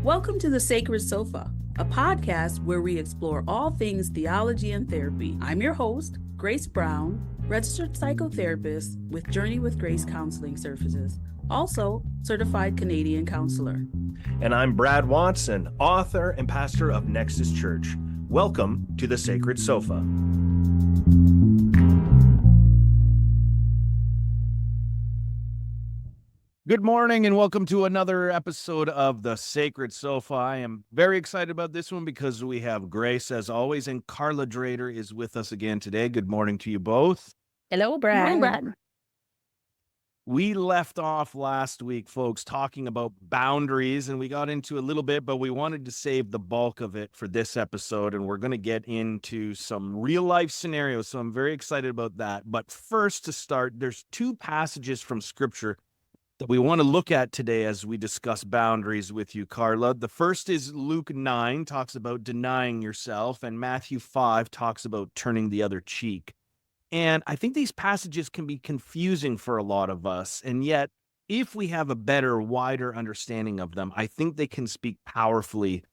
Welcome to The Sacred Sofa, a podcast where we explore all things theology and therapy. I'm your host, Grace Brown, registered psychotherapist with Journey with Grace Counseling Services, also certified Canadian counselor. And I'm Brad Watson, author and pastor of Nexus Church. Welcome to The Sacred Sofa. Good morning and welcome to another episode of The Sacred Sofa. I am very excited about this one because we have Grace, as always, and Karla Drader is with us again today. Good morning to you both. Hello, Brad. Hi, Brad. We left off last week, folks, talking about boundaries, and we got into a little bit, but we wanted to save the bulk of it for this episode, and we're going to get into some real-life scenarios, so I'm very excited about that. But first, to start, there's two passages from Scripture that we want to look at today as we discuss boundaries with you, Karla. The first is Luke 9, talks about denying yourself, and Matthew 5 talks about turning the other cheek. And I think these passages can be confusing for a lot of us, and yet, if we have a better, wider understanding of them, I think they can speak powerfully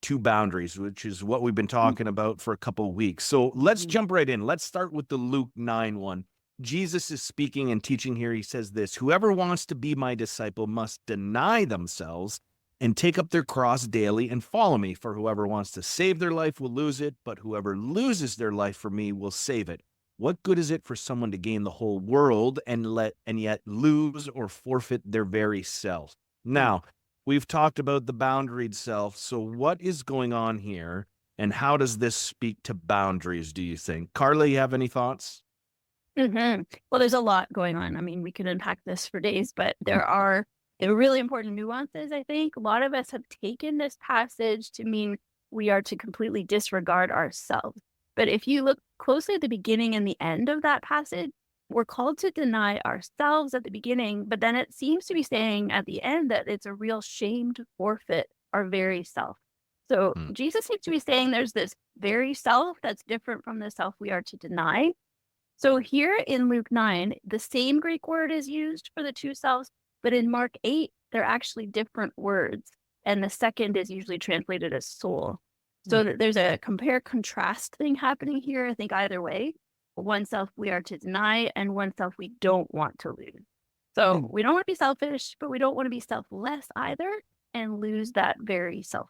to boundaries, which is what we've been talking about for a couple of weeks. So let's jump right in. Let's start with the Luke 9 one. Jesus is speaking and teaching here. He says this: whoever wants to be my disciple must deny themselves and take up their cross daily and follow me. For whoever wants to save their life will lose it, but whoever loses their life for me will save it. What good is it for someone to gain the whole world and yet lose or forfeit their very self? Now, we've talked about the boundaried self. So what is going on here, and how does this speak to boundaries, do you think? Karla, you have any thoughts? Well, there's a lot going on. I mean, we could unpack this for days, but there are really important nuances, I think. A lot of us have taken this passage to mean we are to completely disregard ourselves. But if you look closely at the beginning and the end of that passage, we're called to deny ourselves at the beginning, but then it seems to be saying at the end that it's a real shame to forfeit our very self. So Jesus seems to be saying there's this very self that's different from the self we are to deny. So here in Luke 9, the same Greek word is used for the two selves, but in Mark 8, they're actually different words. And the second is usually translated as soul. So there's a compare-contrast thing happening here, I think, either way. One self we are to deny and one self we don't want to lose. So we don't want to be selfish, but we don't want to be selfless either and lose that very self.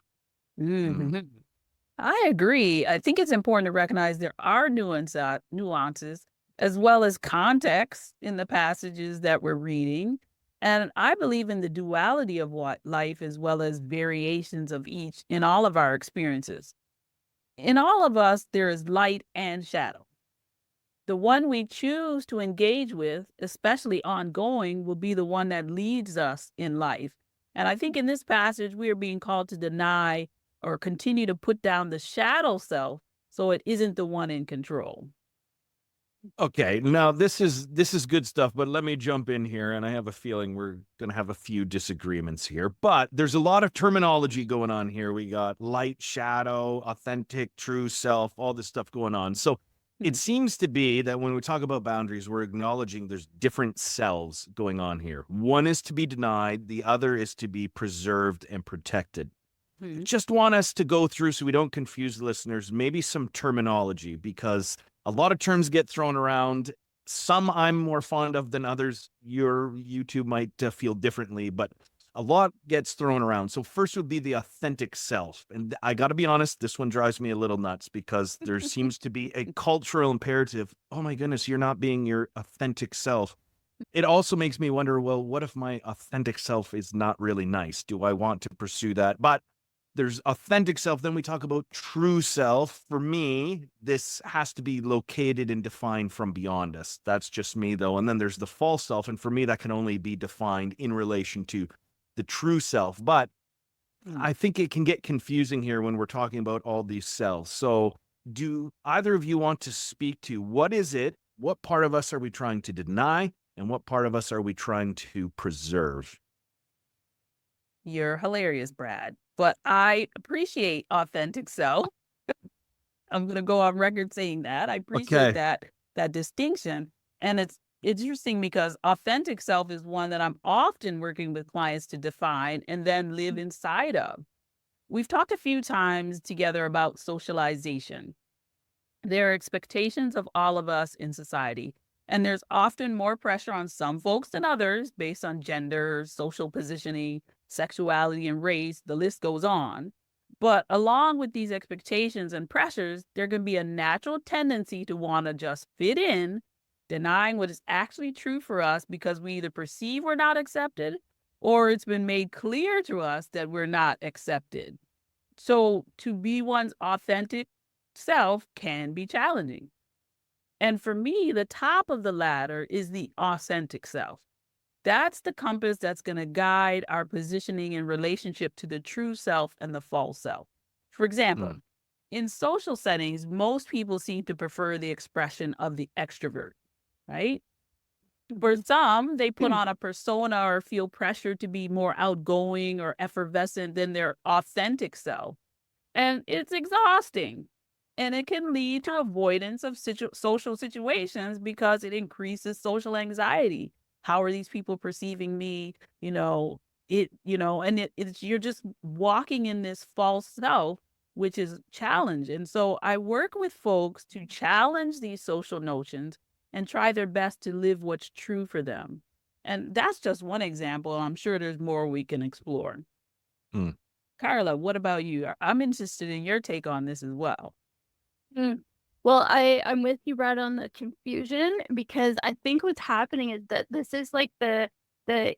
I agree. I think it's important to recognize there are nuances as well as context in the passages that we're reading. And I believe in the duality of what life as well as variations of each in all of our experiences. In all of us, there is light and shadow. The one we choose to engage with, especially ongoing, will be the one that leads us in life. And I think in this passage, we are being called to deny or continue to put down the shadow self so it isn't the one in control. Okay, now this is good stuff, but let me jump in here, and I have a feeling we're going to have a few disagreements here, but there's a lot of terminology going on here. We got light, shadow, authentic, true self, all this stuff going on. So it seems to be that when we talk about boundaries, we're acknowledging there's different selves going on here. One is to be denied, the other is to be preserved and protected. Just want us to go through, so we don't confuse listeners, maybe some terminology, because a lot of terms get thrown around. Some I'm more fond of than others. You two might feel differently, but a lot gets thrown around. So first would be the authentic self. And I got to be honest, this one drives me a little nuts because there seems to be a cultural imperative. Oh my goodness, you're not being your authentic self. It also makes me wonder, well, what if my authentic self is not really nice? Do I want to pursue that? But there's authentic self. Then we talk about true self. For me, this has to be located and defined from beyond us. That's just me, though. And then there's the false self. And for me, that can only be defined in relation to the true self. But I think it can get confusing here when we're talking about all these selves. So do either of you want to speak to what is it? What part of us are we trying to deny? And what part of us are we trying to preserve? You're hilarious, Brad. But I appreciate authentic self. I'm going to go on record saying that. I appreciate that distinction. And it's interesting because authentic self is one that I'm often working with clients to define and then live inside of. We've talked a few times together about socialization. There are expectations of all of us in society, and there's often more pressure on some folks than others based on gender, social positioning, sexuality, and race. The list goes on. But along with these expectations and pressures, there can be a natural tendency to want to just fit in, denying what is actually true for us because we either perceive we're not accepted or it's been made clear to us that we're not accepted. So to be one's authentic self can be challenging. And for me, the top of the ladder is the authentic self. That's the compass that's going to guide our positioning in relationship to the true self and the false self. For example, in social settings, most people seem to prefer the expression of the extrovert, right? For some, they put on a persona or feel pressure to be more outgoing or effervescent than their authentic self. And it's exhausting. And it can lead to avoidance of social situations because it increases social anxiety. How are these people perceiving me? And you're just walking in this false self, which is challenge. And so I work with folks to challenge these social notions and try their best to live what's true for them. And that's just one example. I'm sure there's more we can explore. Karla, what about you? I'm interested in your take on this as well. Well, I'm with you, Brad, on the confusion, because I think what's happening is that this is like the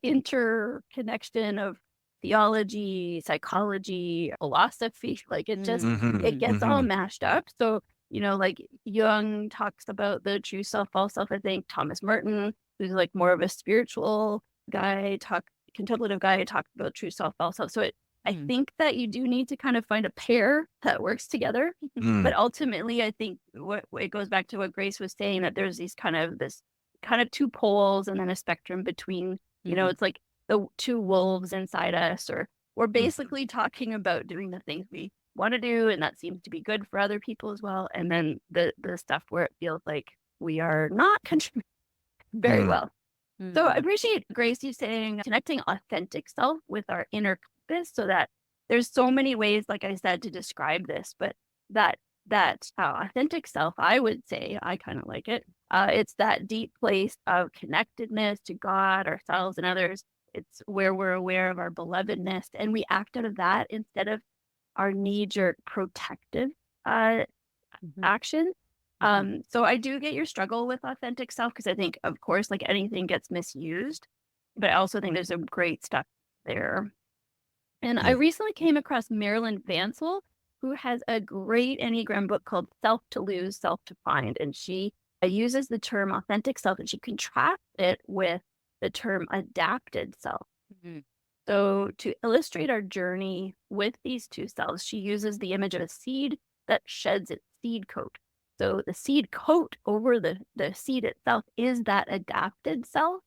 interconnection of theology, psychology, philosophy. Like it just it gets all mashed up. So, like Jung talks about the true self, false self. I think Thomas Merton, who's like more of a spiritual guy, contemplative guy, talks about true self, false self. So I think that you do need to kind of find a pair that works together. But ultimately, I think it goes back to what Grace was saying, that there's this kind of two poles and then a spectrum between, it's like the two wolves inside us, or we're basically talking about doing the things we want to do. And that seems to be good for other people as well. And then the stuff where it feels like we are not contributing very well. So I appreciate, Grace, you saying connecting authentic self with our inner compass, so that there's so many ways, like I said, to describe this, but that authentic self, I would say, I kind of like it. It's that deep place of connectedness to God, ourselves, and others. It's where we're aware of our belovedness, and we act out of that instead of our knee-jerk protective action. So I do get your struggle with authentic self, because I think, of course, like anything gets misused, but I also think there's some great stuff there. And I recently came across Marilyn Vansel, who has a great Enneagram book called Self to Lose, Self to Find. And she uses the term authentic self, and she contrasts it with the term adapted self. So to illustrate our journey with these two selves, she uses the image of a seed that sheds its seed coat. So the seed coat over the seed itself is that adapted self.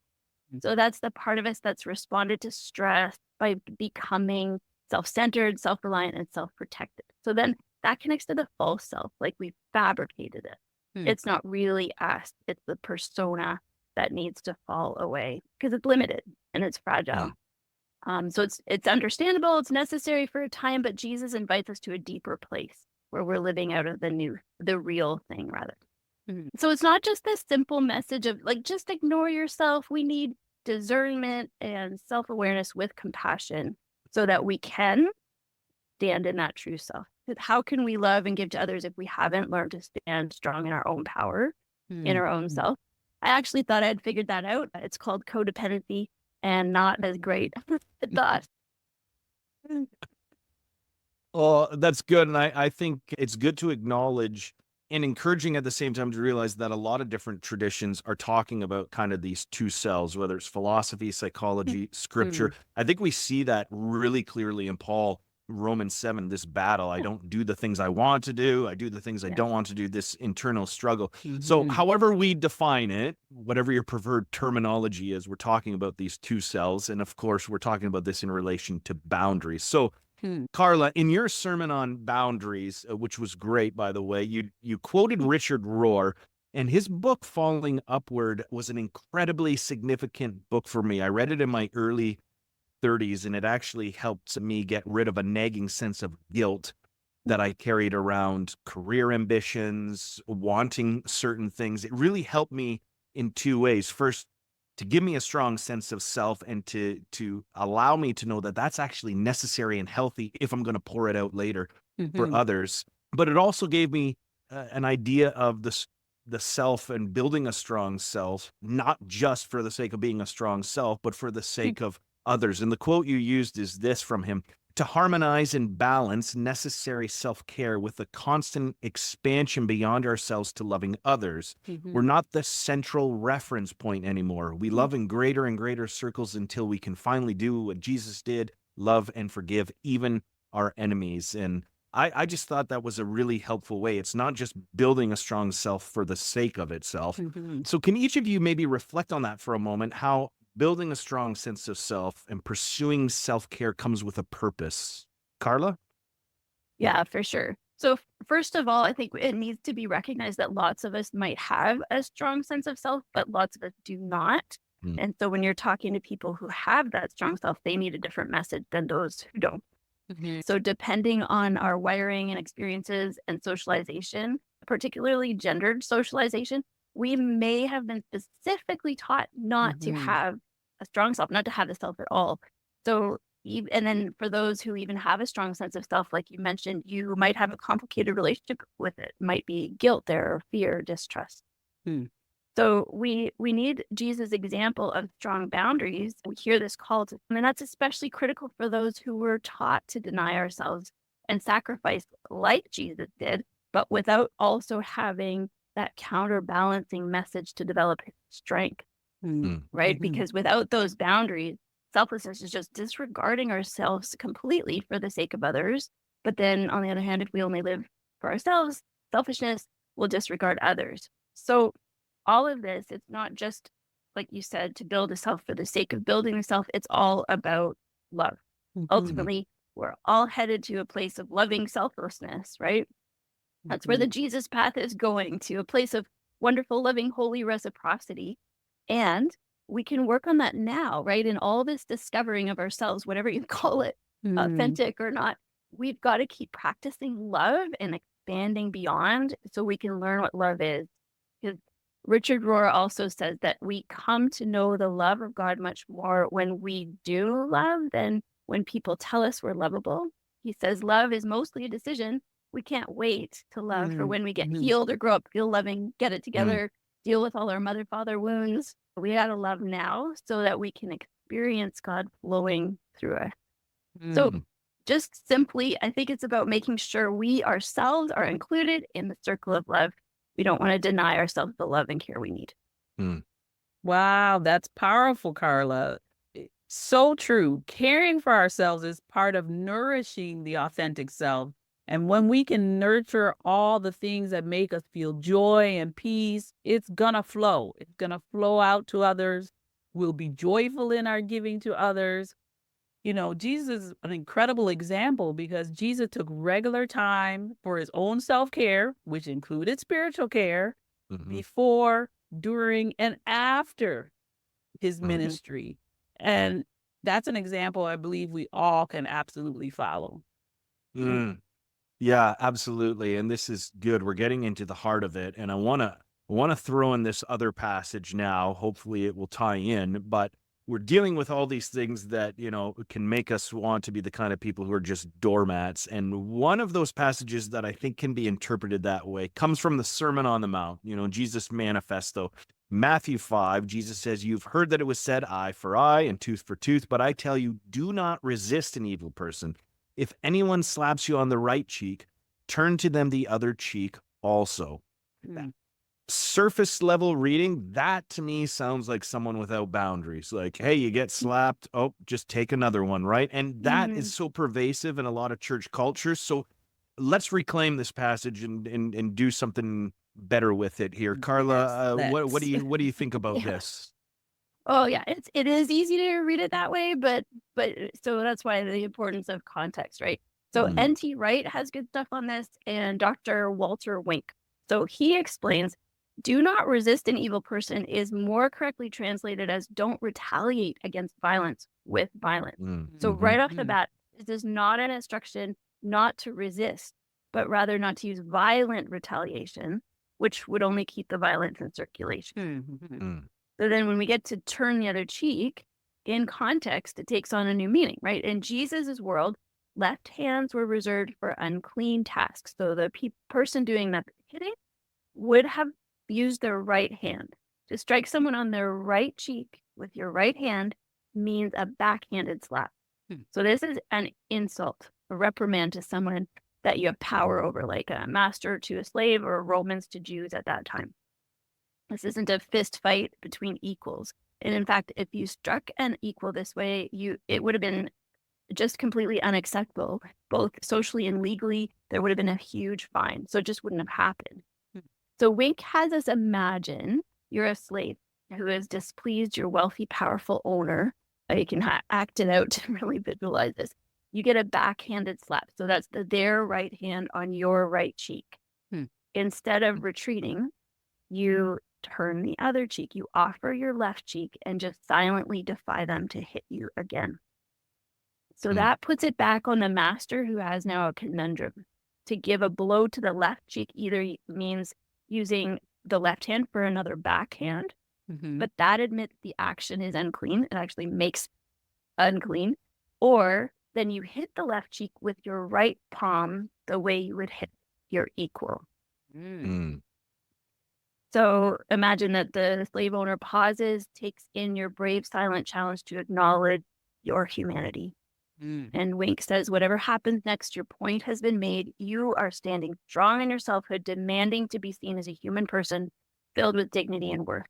So that's the part of us that's responded to stress by becoming self-centered, self-reliant, and self-protected. So then that connects to the false self, like we fabricated it. It's not really us. It's the persona that needs to fall away because it's limited and it's fragile. So it's understandable, it's necessary for a time, but Jesus invites us to a deeper place where we're living out of the real thing, rather. So it's not just this simple message of like, just ignore yourself. We need discernment and self-awareness with compassion so that we can stand in that true self. How can we love and give to others if we haven't learned to stand strong in our own power, in our own self? I actually thought I had figured that out. It's called codependency, and not as great as I thought. Oh, that's good. And I think it's good to acknowledge and encouraging at the same time to realize that a lot of different traditions are talking about kind of these two selves, whether it's philosophy, psychology, scripture. I think we see that really clearly in Paul, Romans 7, this battle. I don't do the things I want to do. I do the things I don't want to do, this internal struggle. So however we define it, whatever your preferred terminology is, we're talking about these two selves. And of course, we're talking about this in relation to boundaries. So Karla, in your sermon on boundaries, which was great, by the way, you quoted Richard Rohr, and his book, Falling Upward, was an incredibly significant book for me. I read it in my early 30s, and it actually helped me get rid of a nagging sense of guilt that I carried around career ambitions, wanting certain things. It really helped me in two ways. First, to give me a strong sense of self, and to allow me to know that that's actually necessary and healthy if I'm going to pour it out later for Mhm. others. But it also gave me an idea of the self and building a strong self, not just for the sake of being a strong self, but for the sake of others. And the quote you used is this from him: to harmonize and balance necessary self-care with the constant expansion beyond ourselves to loving others. We're Mhm. not the central reference point anymore. We love in greater and greater circles until we can finally do what Jesus did, love and forgive even our enemies. And I just thought that was a really helpful way. It's not just building a strong self for the sake of itself. Mhm. So can each of you maybe reflect on that for a moment, how building a strong sense of self and pursuing self-care comes with a purpose? Karla? Yeah, for sure. So first of all, I think it needs to be recognized that lots of us might have a strong sense of self, but lots of us do not. Mm. And so when you're talking to people who have that strong self, they need a different message than those who don't. Mhm. So depending on our wiring and experiences and socialization, particularly gendered socialization, we may have been specifically taught not to Mhm. have a strong self, not to have the self at all. So and then for those who even have a strong sense of self, like you mentioned, you might have a complicated relationship with it. Might be guilt there, or fear, distrust. Mm. So we need Jesus' example of strong boundaries. We hear this call to, and that's especially critical for those who were taught to deny ourselves and sacrifice like Jesus did, but without also having that counterbalancing message to develop strength, Mm. Mm. right? Mhm. Because without those boundaries, selflessness is just disregarding ourselves completely for the sake of others. But then on the other hand, if we only live for ourselves, selfishness will disregard others. So all of this, it's not just, like you said, to build a self for the sake of building a self. It's all about love. Mhm. Ultimately, we're all headed to a place of loving selflessness, right? That's where the Mhm. Jesus path is going, to a place of wonderful, loving, holy reciprocity. And we can work on that now, right? In all this discovering of ourselves, whatever you call it, Mm. authentic or not, we've got to keep practicing love and expanding beyond so we can learn what love is. Because Richard Rohr also says that we come to know the love of God much more when we do love than when people tell us we're lovable. He says love is mostly a decision. We can't wait to love for Mm. when we get Mhm. healed or grow up, feel loving, get it Mm. together, deal with all our mother, father wounds. We got to love now so that we can experience God flowing through us. So Mm. just simply, I think it's about making sure we ourselves are included in the circle of love. We don't want to deny ourselves the love and care we need. Mm. Wow, that's powerful, Karla. So true. Caring for ourselves is part of nourishing the authentic self. And when we can nurture all the things that make us feel joy and peace, it's gonna flow. It's gonna flow out to others. We'll be joyful in our giving to others. Jesus is an incredible example because Jesus took regular time for his own self-care, which included spiritual care, Mhm. before, during, and after his Mhm. ministry. And that's an example I believe we all can absolutely follow. Mm. Yeah, absolutely. And this is good. We're getting into the heart of it. And I want to throw in this other passage now. Hopefully it will tie in, but we're dealing with all these things that, can make us want to be the kind of people who are just doormats. And one of those passages that I think can be interpreted that way comes from the Sermon on the Mount, Jesus' manifesto. Matthew 5, Jesus says, "You've heard that it was said, eye for eye and tooth for tooth, but I tell you, do not resist an evil person. If anyone slaps you on the right cheek, turn to them the other cheek also." Mm. Surface level reading, that to me sounds like someone without boundaries. Like, hey, you get slapped, oh, just take another one, right? And that Mhm. is so pervasive in a lot of church cultures. So let's reclaim this passage and do something better with it here. Yes, Karla, what let's. do you think about Yeah. this? Oh yeah, it is easy to read it that way, but so that's why the importance of context, right? So Mm. N.T. Wright has good stuff on this, and Dr. Walter Wink. So he explains Do not resist an evil person is more correctly translated as don't retaliate against violence with violence. So right off the bat, this is not an instruction not to resist, but rather not to use violent retaliation, which would only keep the violence in circulation. So then when we get to turn the other cheek, in context, it takes on a new meaning, right? In Jesus's world, left hands were reserved for unclean tasks. So the person doing the hitting would have used their right hand. To strike someone on their right cheek with your right hand means a backhanded slap. So this is an insult, a reprimand to someone that you have power over, like a master to a slave or Romans to Jews at that time. This isn't a fist fight between equals. And in fact, if you struck an equal this way, it would have been just completely unacceptable, both socially and legally. There would have been a huge fine. So it just wouldn't have happened. So Wink has us imagine you're a slave who has displeased your wealthy, powerful owner. You can act it out to really visualize this. You get a backhanded slap. So that's their right hand on your right cheek. Instead of retreating, you turn the other cheek. You offer your left cheek and just silently defy them to hit you again. So that puts it back on the master, who has now a conundrum. To give a blow to the left cheek either means using the left hand for another backhand, but that admits the action is unclean. It actually makes unclean. Or then you hit the left cheek with your right palm the way you would hit your equal. So imagine that the slave owner pauses, takes in your brave, silent challenge to acknowledge your humanity. And Wink says, whatever happens next, your point has been made. You are standing strong in your selfhood, demanding to be seen as a human person filled with dignity and worth.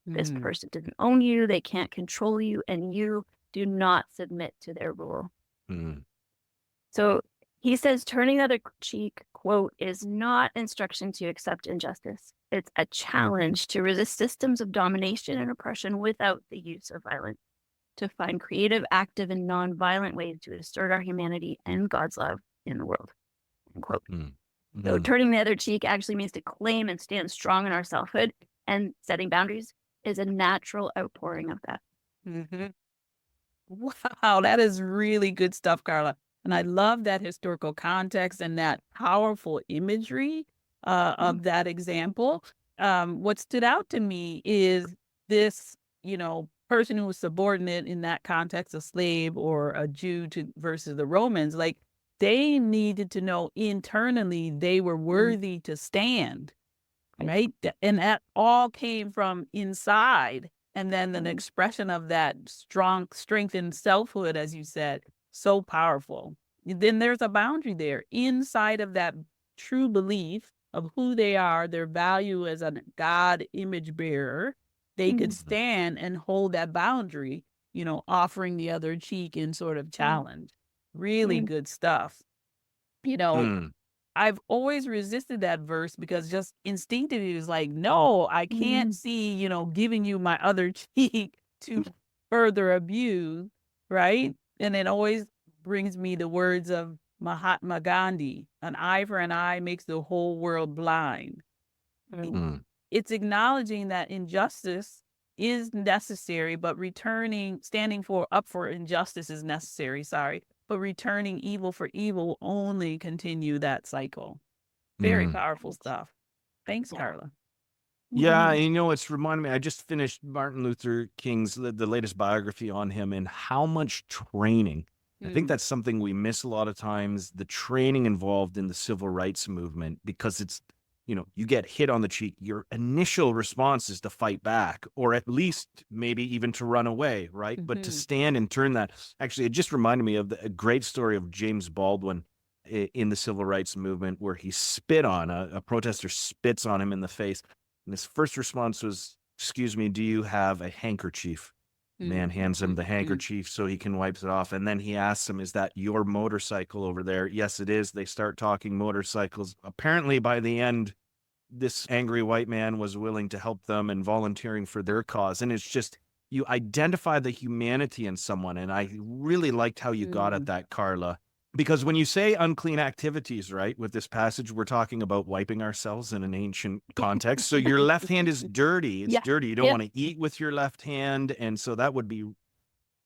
This person doesn't own you. They can't control you, and you do not submit to their rule. So he says, turning the other cheek, quote, is not instruction to accept injustice. It's a challenge to resist systems of domination and oppression without the use of violence, to find creative, active, and non-violent ways to assert our humanity and God's love in the world, end quote. So turning the other cheek actually means to claim and stand strong in our selfhood, and setting boundaries is a natural outpouring of that. Wow, that is really good stuff, Karla. And I love that historical context and that powerful imagery of that example. What stood out to me is this, person who was subordinate in that context, a slave or a Jew versus the Romans, like they needed to know internally they were worthy to stand, right? And that all came from inside. And then an expression of that strength and selfhood, as you said, so powerful. Then there's a boundary there inside of that true belief of who they are, their value as a God image bearer. They could stand and hold that boundary, offering the other cheek in sort of challenge. Really good stuff. I've always resisted that verse because just instinctively it was like, no, I can't see, giving you my other cheek to further abuse, right? And it always brings me the words of Mahatma Gandhi, an eye for an eye makes the whole world blind. It's acknowledging that injustice is necessary, but standing up for injustice is necessary, but returning evil for evil will only continue that cycle. Very powerful stuff. Thanks, Karla. Yeah, it's reminding me, I just finished Martin Luther King's, the latest biography on him, and how much training. I think that's something we miss a lot of times, the training involved in the civil rights movement, because it's, you get hit on the cheek, your initial response is to fight back, or at least maybe even to run away, right? But to stand and turn that, actually, it just reminded me of a great story of James Baldwin in the civil rights movement, where he spit on, a protester spits on him in the face. And his first response was, "Excuse me, do you have a handkerchief?" Man hands him the handkerchief so he can wipe it off. And then he asks him, "Is that your motorcycle over there?" "Yes, it is." They start talking motorcycles. Apparently, by the end, this angry white man was willing to help them and volunteering for their cause. And it's just, you identify the humanity in someone. And I really liked how you got at that, Karla. Because when you say unclean activities, right, with this passage, we're talking about wiping ourselves in an ancient context. So your left hand is dirty. It's Yeah. dirty. You don't Yeah. want to eat with your left hand. And so that would be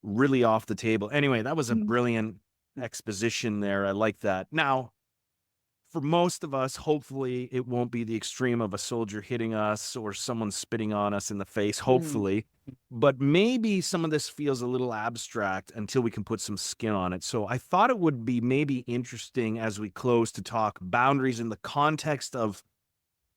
really off the table. Anyway, that was a brilliant exposition there. I like that. Now, for most of us, hopefully it won't be the extreme of a soldier hitting us or someone spitting on us in the face, hopefully. But maybe some of this feels a little abstract until we can put some skin on it. So I thought it would be maybe interesting as we close to talk boundaries in the context of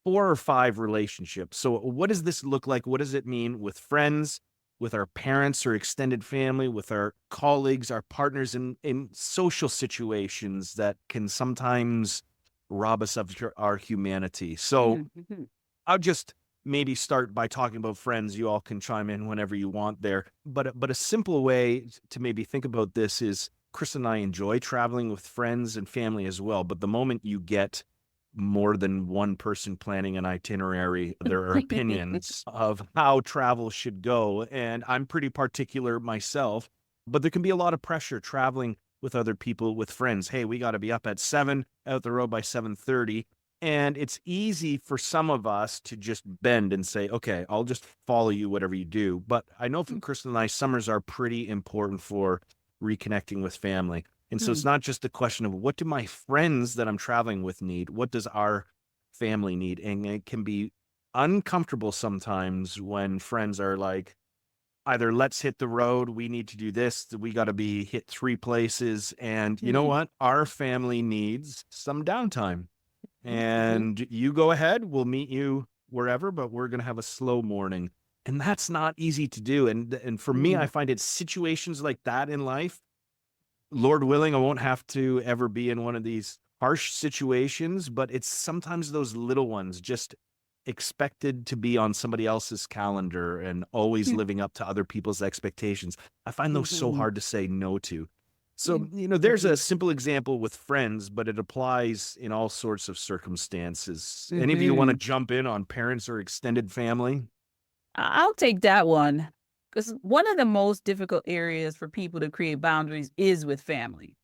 4 or 5 relationships. So what does this look like? What does it mean with friends, with our parents or extended family, with our colleagues, our partners in social situations that can sometimes rob us of our humanity? So I'll just maybe start by talking about friends. You all can chime in whenever you want there. But a simple way to maybe think about this is Chris and I enjoy traveling with friends and family as well. But the moment you get more than one person planning an itinerary, there are opinions of how travel should go. And I'm pretty particular myself, but there can be a lot of pressure traveling with other people, with friends. Hey, we got to be up at 7, out the road by 7:30. And it's easy for some of us to just bend and say, okay, I'll just follow you, whatever you do. But I know for Kristen and I, summers are pretty important for reconnecting with family. And so it's not just a question of what do my friends that I'm traveling with need? What does our family need? And it can be uncomfortable sometimes when friends are like, either let's hit the road, we need to do this, we got to be hit 3 places. And you know what? Our family needs some downtime. And you go ahead, we'll meet you wherever, but we're going to have a slow morning. And that's not easy to do. And for me, I find it situations like that in life, Lord willing, I won't have to ever be in one of these harsh situations, but it's sometimes those little ones just expected to be on somebody else's calendar and always living up to other people's expectations. I find those so hard to say no to. So, there's a simple example with friends, but it applies in all sorts of circumstances. Any of you want to jump in on parents or extended family? I'll take that one, because one of the most difficult areas for people to create boundaries is with family.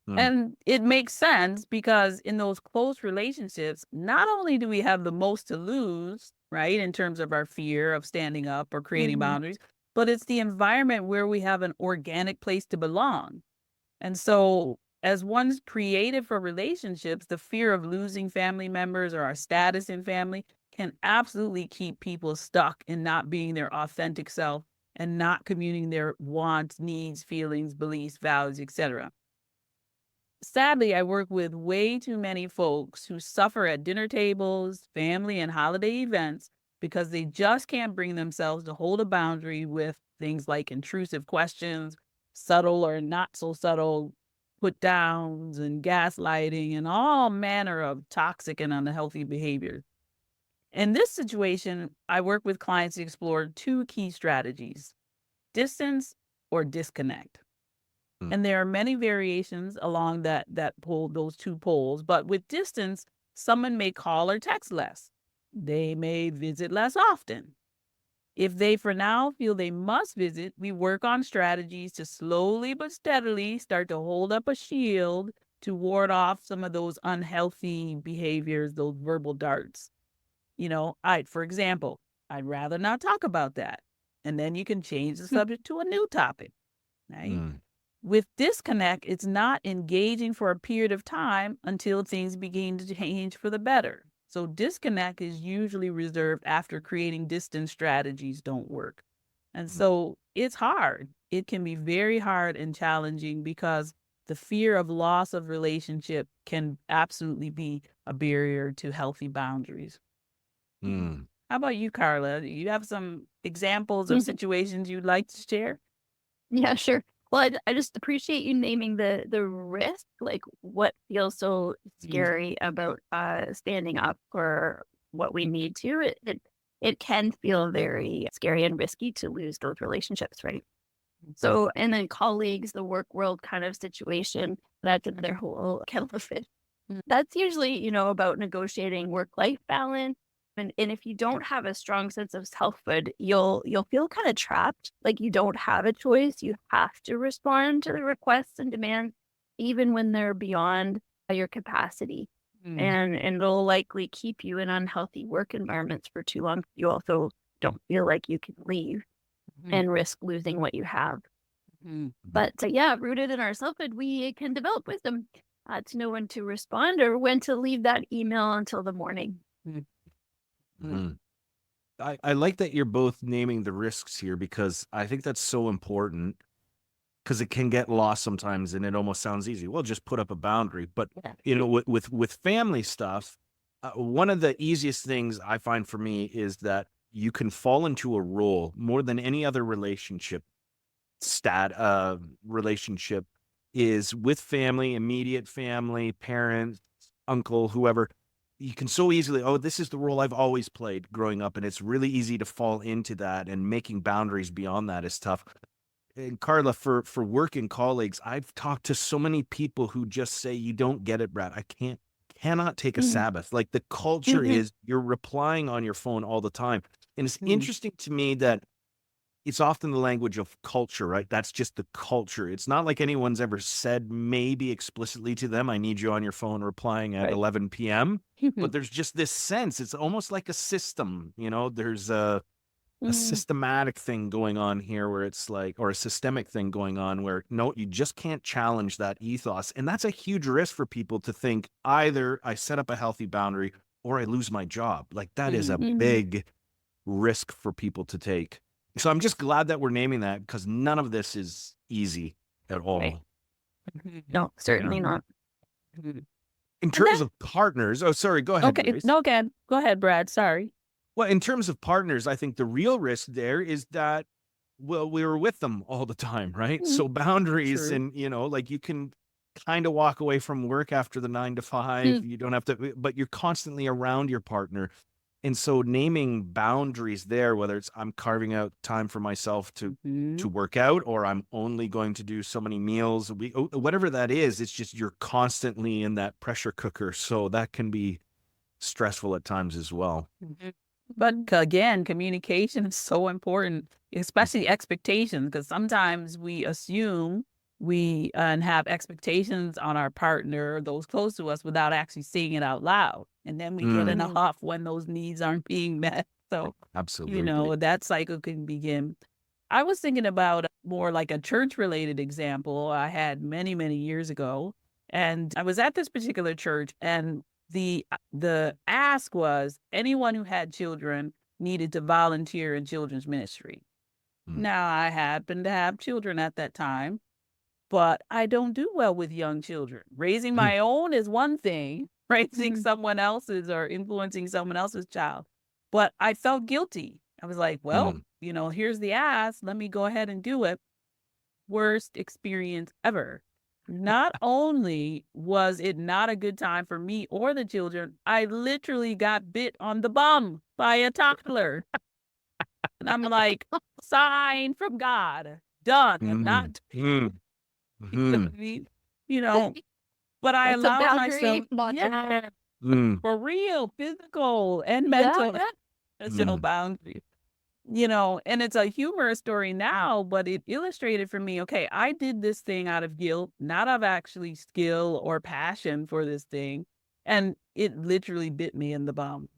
And it makes sense because in those close relationships, not only do we have the most to lose, right, in terms of our fear of standing up or creating boundaries, but it's the environment where we have an organic place to belong. And so as one's created for relationships, the fear of losing family members or our status in family can absolutely keep people stuck in not being their authentic self and not communicating their wants, needs, feelings, beliefs, values, etc. Sadly, I work with way too many folks who suffer at dinner tables, family and holiday events because they just can't bring themselves to hold a boundary with things like intrusive questions, subtle or not so subtle put downs and gaslighting and all manner of toxic and unhealthy behaviors. In this situation, I work with clients to explore 2 key strategies: distance or disconnect. And there are many variations along that pole, those 2 poles. But with distance, someone may call or text less. They may visit less often. If they, for now, feel they must visit, we work on strategies to slowly but steadily start to hold up a shield to ward off some of those unhealthy behaviors, those verbal darts. For example, I'd rather not talk about that. And then you can change the subject to a new topic, right? With disconnect, it's not engaging for a period of time until things begin to change for the better. So disconnect is usually reserved after creating distance strategies don't work. And so it's hard. It can be very hard and challenging because the fear of loss of relationship can absolutely be a barrier to healthy boundaries. How about you, Karla? Do you have some examples of situations you'd like to share? Yeah, sure. Well, I just appreciate you naming the risk, like what feels so scary about standing up for what we need to. It can feel very scary and risky to lose those relationships, right? So, and then colleagues, the work world kind of situation, that's another whole kettle of fish. That's usually, about negotiating work-life balance. And if you don't have a strong sense of selfhood, you'll feel kind of trapped, like you don't have a choice. You have to respond to the requests and demands, even when they're beyond your capacity. And it'll likely keep you in unhealthy work environments for too long. You also don't feel like you can leave and risk losing what you have. But yeah, rooted in our selfhood, we can develop wisdom to know when to respond or when to leave that email until the morning. Mhm. I like that you're both naming the risks here, because I think that's so important, because it can get lost sometimes and it almost sounds easy. Well, just put up a boundary. But, Yeah. with family stuff, one of the easiest things I find for me is that you can fall into a role more than any other relationship is with family, immediate family, parents, uncle, whoever. You can so easily, oh, this is the role I've always played growing up. And it's really easy to fall into that, and making boundaries beyond that is tough. And Karla, for working colleagues, I've talked to so many people who just say, you don't get it, Brad. I cannot take a Sabbath. Like, the culture is you're replying on your phone all the time. And it's interesting to me that it's often the language of culture, right? That's just the culture. It's not like anyone's ever said maybe explicitly to them, I need you on your phone replying at Right. 11 p.m. But there's just this sense. It's almost like a system, there's a systematic thing going on here where it's like, or a systemic thing going on where, no, you just can't challenge that ethos. And that's a huge risk for people to think either I set up a healthy boundary or I lose my job. Like, that is a big risk for people to take. So I'm just glad that we're naming that, because none of this is easy at all. Right. No, certainly not. In terms of partners, oh, sorry, go ahead, Okay, Grace. no, go ahead, Brad. Sorry. Well, in terms of partners, I think the real risk there is that, well, we were with them all the time, right? So boundaries, True. and, like, you can kind of walk away from work after the 9 to 5. You don't have to, but you're constantly around your partner. And so naming boundaries there, whether it's I'm carving out time for myself to work out, or I'm only going to do so many meals a week, whatever that is, it's just you're constantly in that pressure cooker. So that can be stressful at times as well. But again, communication is so important, especially expectations, because sometimes we assume and have expectations on our partner, those close to us, without actually saying it out loud. And then we get in a huff when those needs aren't being met. So, Absolutely. that cycle can begin. I was thinking about more like a church-related example I had many, many years ago. And I was at this particular church, and the ask was anyone who had children needed to volunteer in children's ministry. Now, I happened to have children at that time, but I don't do well with young children. Raising my own is one thing, raising someone else's or influencing someone else's child. But I felt guilty. I was like, well, here's the ask. Let me go ahead and do it. Worst experience ever. Not only was it not a good time for me or the children, I literally got bit on the bum by a toddler. And I'm like, sign from God. Done. I'm not. But I That's a allowed boundary. myself, for real, physical and mental. There's no boundary. And it's a humorous story now, but it illustrated for me, okay, I did this thing out of guilt, not of actually skill or passion for this thing. And it literally bit me in the bum.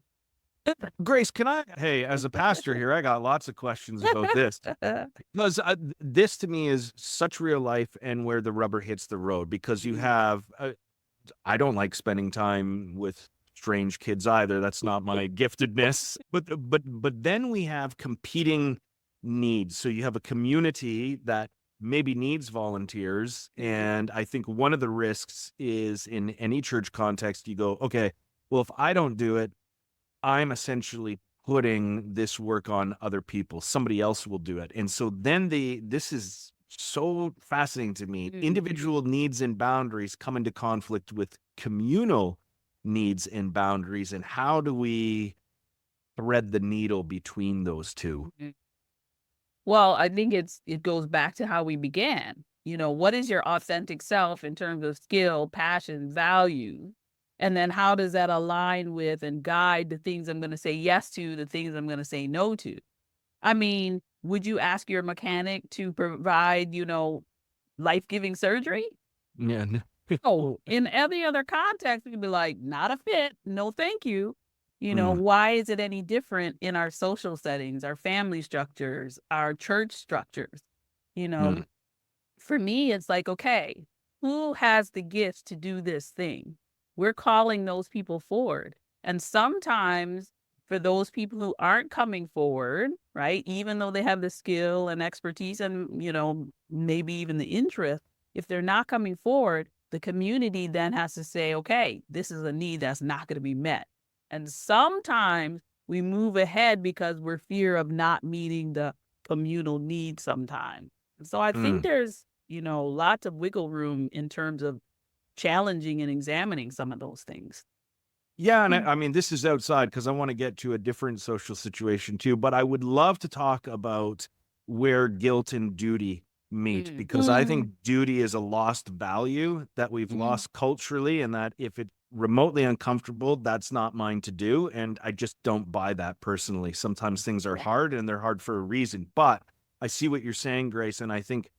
Grace, hey, as a pastor here, I got lots of questions about this, because this to me is such real life and where the rubber hits the road, because you have, I don't like spending time with strange kids either. That's not my giftedness, but then we have competing needs. So you have a community that maybe needs volunteers. And I think one of the risks is, in any church context, you go, okay, well, if I don't do it, I'm essentially putting this work on other people. Somebody else will do it. And so then this is so fascinating to me. Individual needs and boundaries come into conflict with communal needs and boundaries. And how do we thread the needle between those two? Well, I think it goes back to how we began. What is your authentic self in terms of skill, passion, value? And then how does that align with and guide the things I'm going to say yes to, the things I'm going to say no to? I mean, would you ask your mechanic to provide, life-giving surgery? Yeah. Oh, in every other context, we could be like, not a fit. No, thank you. Mm. Why is it any different in our social settings, our family structures, our church structures? Mm. For me, it's like, okay, who has the gifts to do this thing? We're calling those people forward. And sometimes for those people who aren't coming forward, right, even though they have the skill and expertise and, maybe even the interest, if they're not coming forward, the community then has to say, okay, this is a need that's not going to be met. And sometimes we move ahead because we're fear of not meeting the communal need sometimes. So I think there's, lots of wiggle room in terms of challenging and examining some of those things. Yeah, and I mean, this is outside because I want to get to a different social situation too, but I would love to talk about where guilt and duty meet, because I think duty is a lost value that we've lost culturally, and that if it's remotely uncomfortable, that's not mine to do. And I just don't buy that personally. Sometimes things are hard, and they're hard for a reason. But I see what you're saying, Grace, and I think,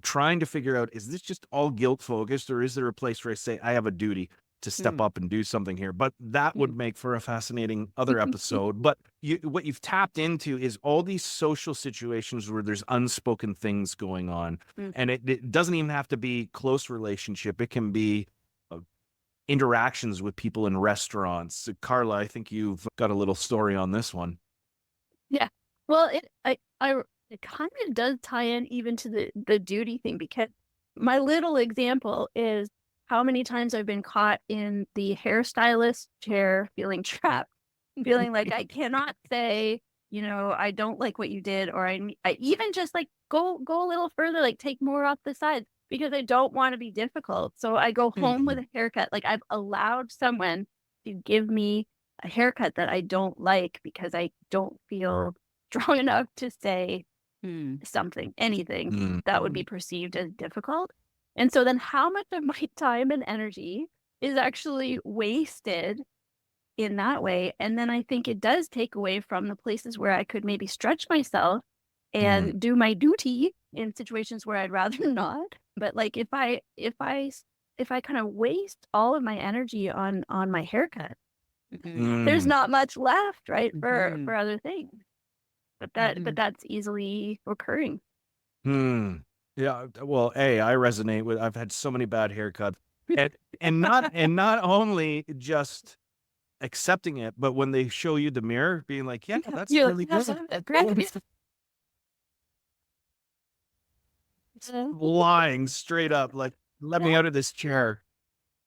trying to figure out, is this just all guilt focused, or is there a place where I say I have a duty to step up and do something here? But that would make for a fascinating other episode. But what you've tapped into is all these social situations where there's unspoken things going on. And it doesn't even have to be close relationship. It can be interactions with people in restaurants. Karla, I think you've got a little story on this one. Yeah. Well, it kind of does tie in even to the duty thing, because my little example is how many times I've been caught in the hairstylist chair feeling trapped, feeling like I cannot say, I don't like what you did, or I even just like go a little further, like take more off the sides, because I don't want to be difficult. So I go home with a haircut. Like, I've allowed someone to give me a haircut that I don't like because I don't feel strong enough to say something, anything that would be perceived as difficult. And so then how much of my time and energy is actually wasted in that way? And then I think it does take away from the places where I could maybe stretch myself and do my duty in situations where I'd rather not. But like, if I kind of waste all of my energy on my haircut, there's not much left, right, for other things. But that's easily recurring. Yeah, well, I resonate with. I've had so many bad haircuts, and not only just accepting it, but when they show you the mirror, being like, "Yeah, that's really good." Lying straight up, like, "Let me out of this chair."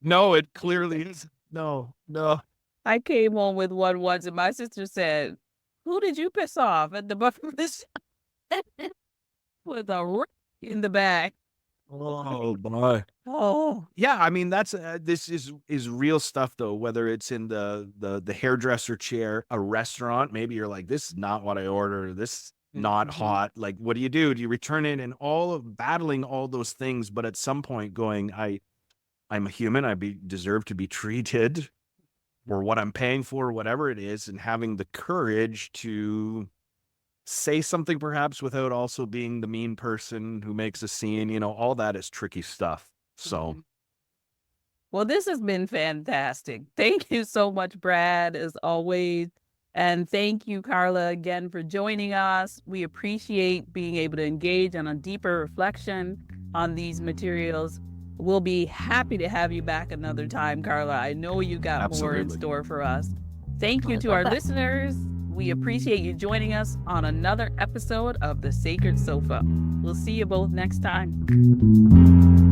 No, it clearly is. No. I came home with one once, and my sister said, "Who did you piss off at the buffet?" With a rip in the back. Oh boy. Oh, Yeah, I mean, that's this is real stuff though, whether it's in the hairdresser chair, a restaurant, maybe you're like, this is not what I ordered, this not hot. Like, what do? Do you return it? And all of battling all those things, but at some point going, I'm a human, deserve to be treated for what I'm paying for, whatever it is, and having the courage to say something perhaps without also being the mean person who makes a scene, all that is tricky stuff. So well, this has been fantastic. Thank you so much, Brad, as always. And thank you, Karla, again for joining us. We appreciate being able to engage on a deeper reflection on these materials. We'll be happy to have you back another time, Karla. I know you got more in store for us. Thank you to our listeners. We appreciate you joining us on another episode of The Sacred Sofa. We'll see you both next time.